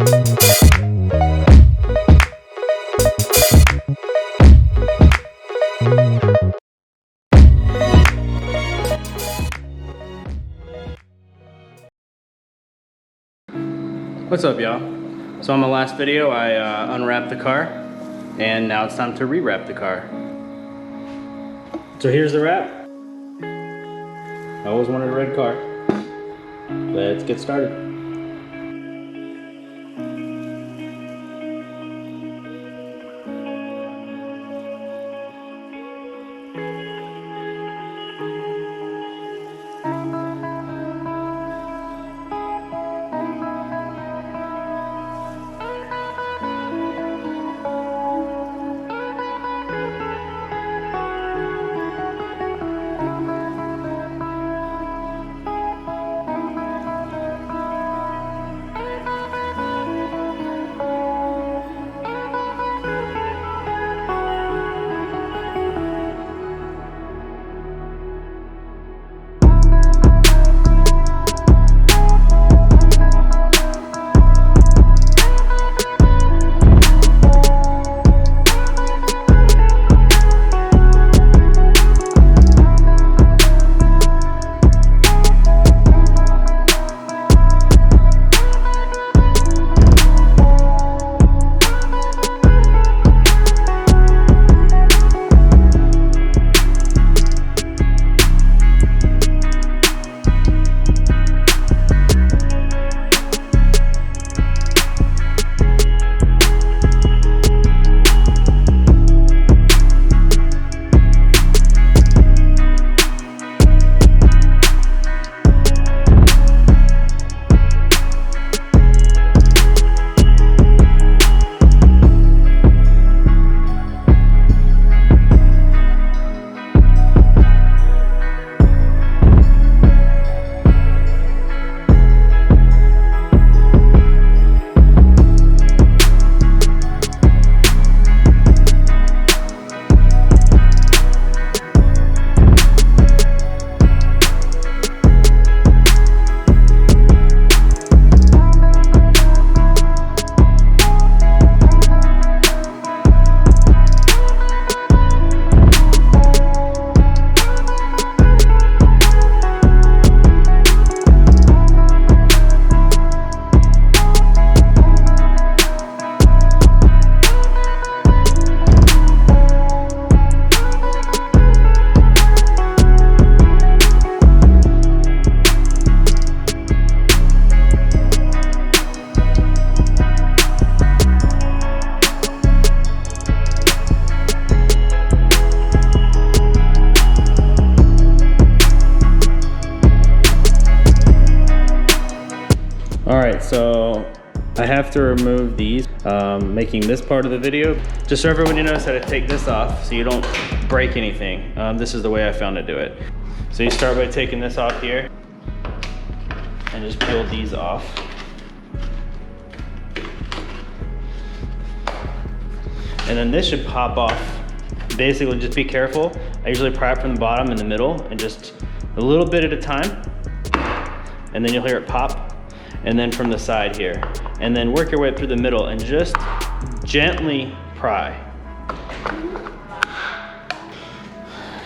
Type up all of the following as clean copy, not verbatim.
What's up, y'all? So on my last video, I unwrapped the car, and now it's time to rewrap the car. So here's the wrap. I always wanted a red car. Let's get started. Alright, so I have to remove these, making this part of the video. Just so everybody knows how to take this off so you don't break anything. This is the way I found to do it. So you start by taking this off here and just peel these off. And then this should pop off. Basically, just be careful. I usually pry it from the bottom and the middle and just a little bit at a time. And then you'll hear it pop. And then from the side here. And then work your way up through the middle and just gently pry.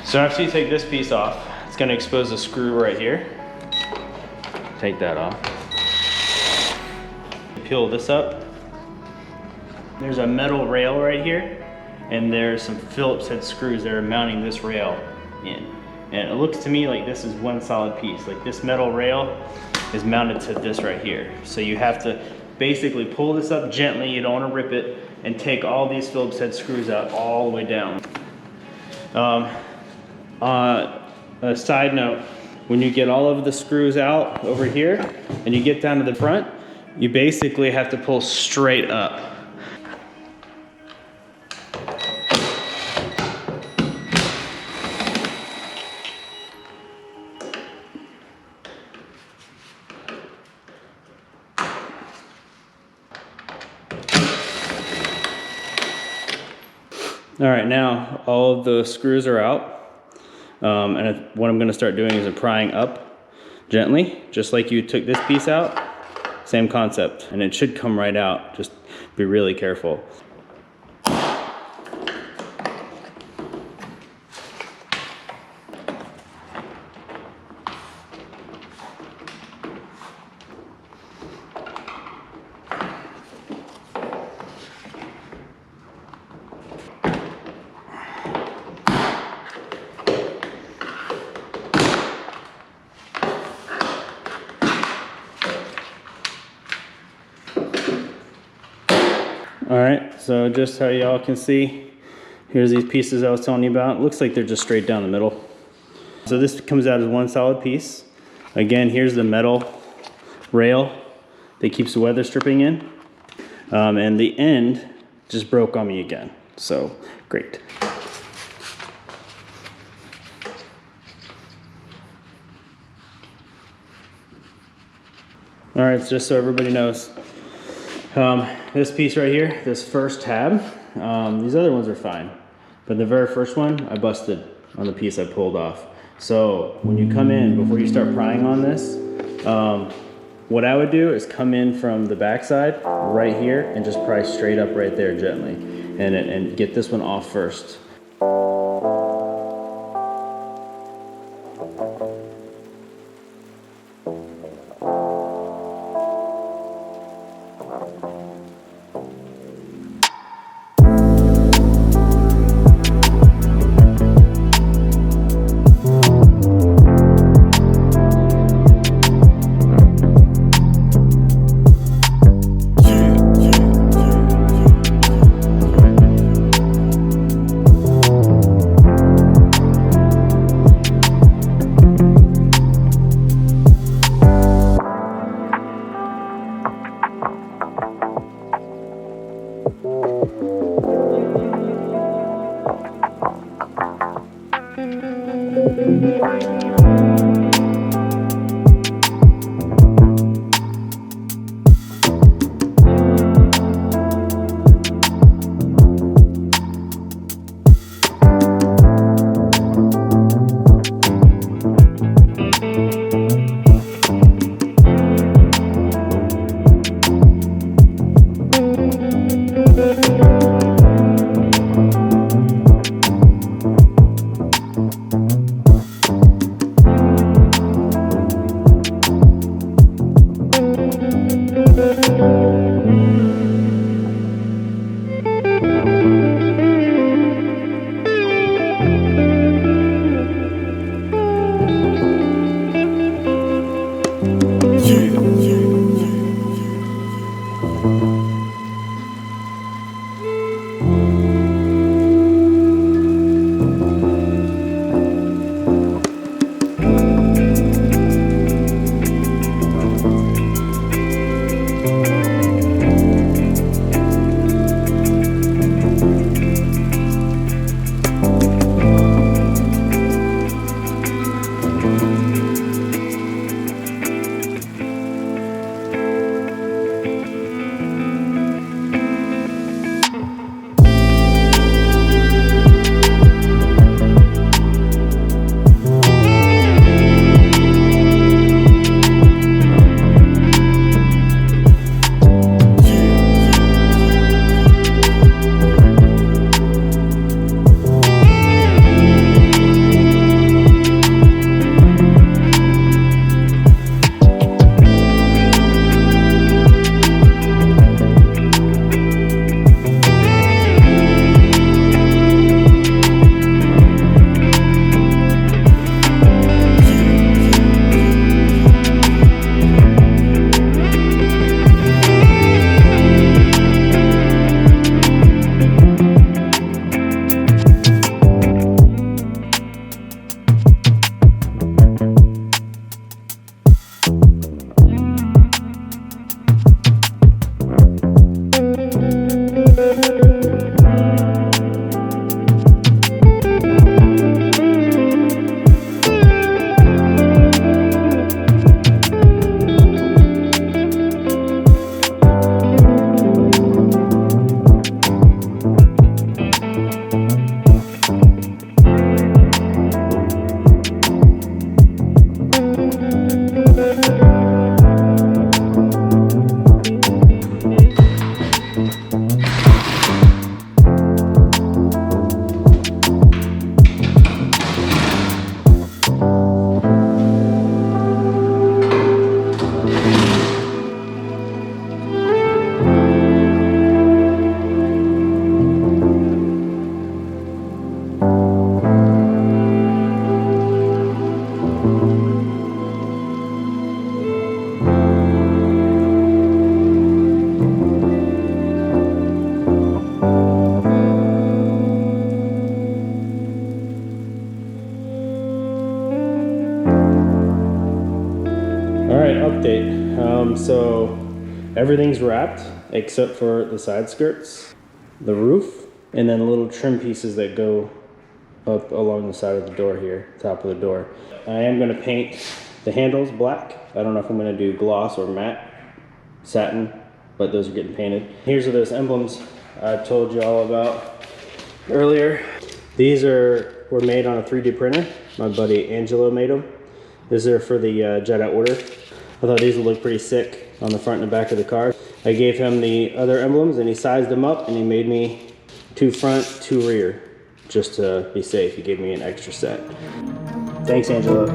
So after you take this piece off, it's gonna expose the screw right here. Take that off. Peel this up. There's a metal rail right here, and there's some Phillips head screws that are mounting this rail in. And it looks to me like this is one solid piece. Like this metal rail is mounted to this right here. So you have to basically pull this up gently, you don't want to rip it, and take all these Phillips head screws out all the way down. A side note, when you get all of the screws out over here and you get down to the front, you basically have to pull straight up. All right, now all of the screws are out. What I'm gonna start doing is prying up gently, just like you took this piece out. same concept, and it should come right out. Just be really careful. All right, so just how y'all can see, here's these pieces I was telling you about. It looks like they're just straight down the middle. So this comes out as one solid piece. Again, here's the metal rail that keeps the weather stripping in. And the end just broke on me again. So great. All right, so just so everybody knows, this piece right here, this first tab, these other ones are fine, but the very first one I busted on the piece I pulled off. So when you come in, before you start prying on this, what I would do is come in from the backside right here and just pry straight up right there gently, and get this one off first. Everything's wrapped except for the side skirts, the roof, and then little trim pieces that go up along the side of the door here, top of the door. I am gonna paint the handles black. I don't know if I'm gonna do gloss or matte satin, but those are getting painted. Here's those emblems I told you all about earlier. These were made on a 3D printer. My buddy Angelo made them. These are for the Jedi Order. I thought these would look pretty sick on the front and the back of the car. I gave him the other emblems and he sized them up and he made me 2 front, 2 rear, just to be safe. He gave me an extra set. Thanks, Angelo.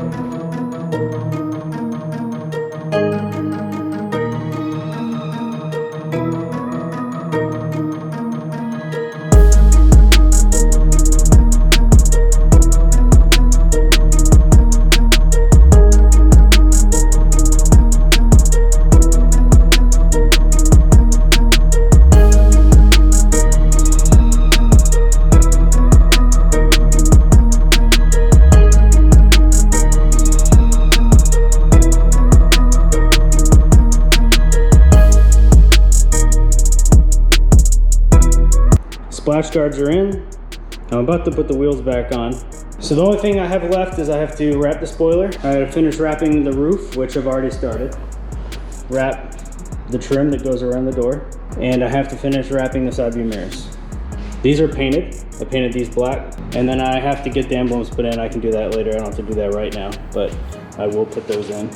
Splash guards are in. I'm about to put the wheels back on. So the only thing I have left is I have to wrap the spoiler. I gotta finish wrapping the roof, which I've already started. Wrap the trim that goes around the door. And I have to finish wrapping the side view mirrors. These are painted. I painted these black. And then I have to get the emblems put in. I can do that later. I don't have to do that right now, but I will put those in.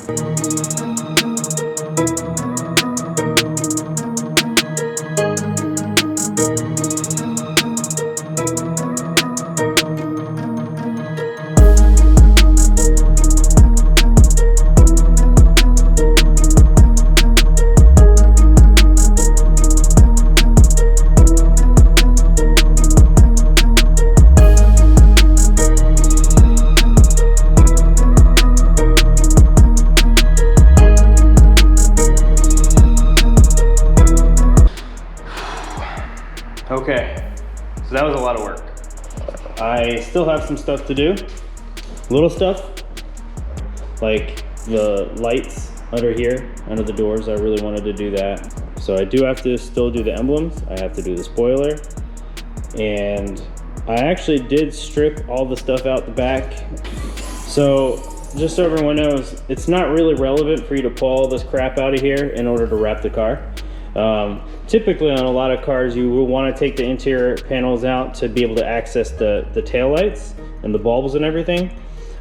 Okay, so that was a lot of work. I still have some stuff to do. Little stuff, like the lights under here, under the doors. I really wanted to do that. So I do have to still do the emblems. I have to do the spoiler. And I actually did strip all the stuff out the back. So just so everyone knows, it's not really relevant for you to pull all this crap out of here in order to wrap the car. Typically on a lot of cars, you will want to take the interior panels out to be able to access the tail lights and the bulbs and everything.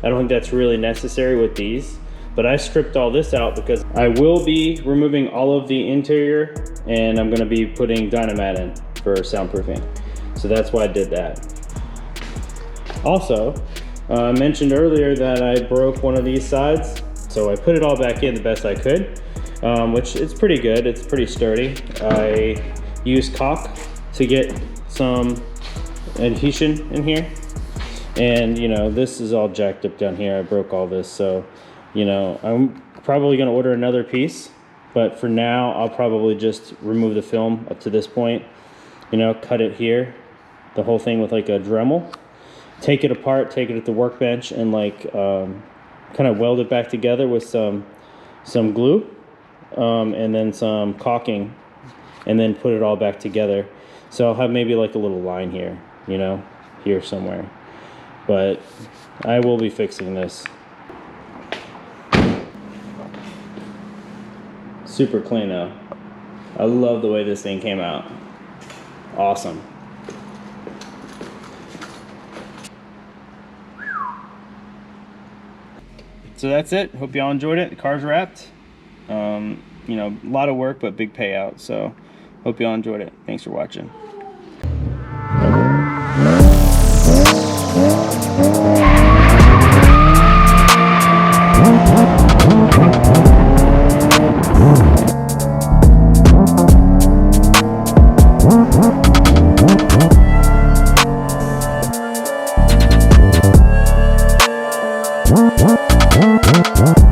I don't think that's really necessary with these, but I stripped all this out because I will be removing all of the interior and I'm going to be putting Dynamat in for soundproofing. So that's why I did that. Also, I mentioned earlier that I broke one of these sides, so I put it all back in the best I could. Which it's pretty good, it's pretty sturdy. I used caulk to get some adhesion in here. And you know, this is all jacked up down here. I broke all this, so you know, I'm probably gonna order another piece, but for now, I'll probably just remove the film up to this point, you know, cut it here, the whole thing with like a Dremel, take it apart, take it at the workbench and like kind of weld it back together with some glue. And then some caulking, and then put it all back together. So I'll have maybe like a little line here, you know, here somewhere. But I will be fixing this. Super clean though. I love the way this thing came out. Awesome. So that's it. Hope y'all enjoyed it. The car's wrapped. You know, a lot of work, but big payout. So hope y'all enjoyed it. Thanks for watching. What?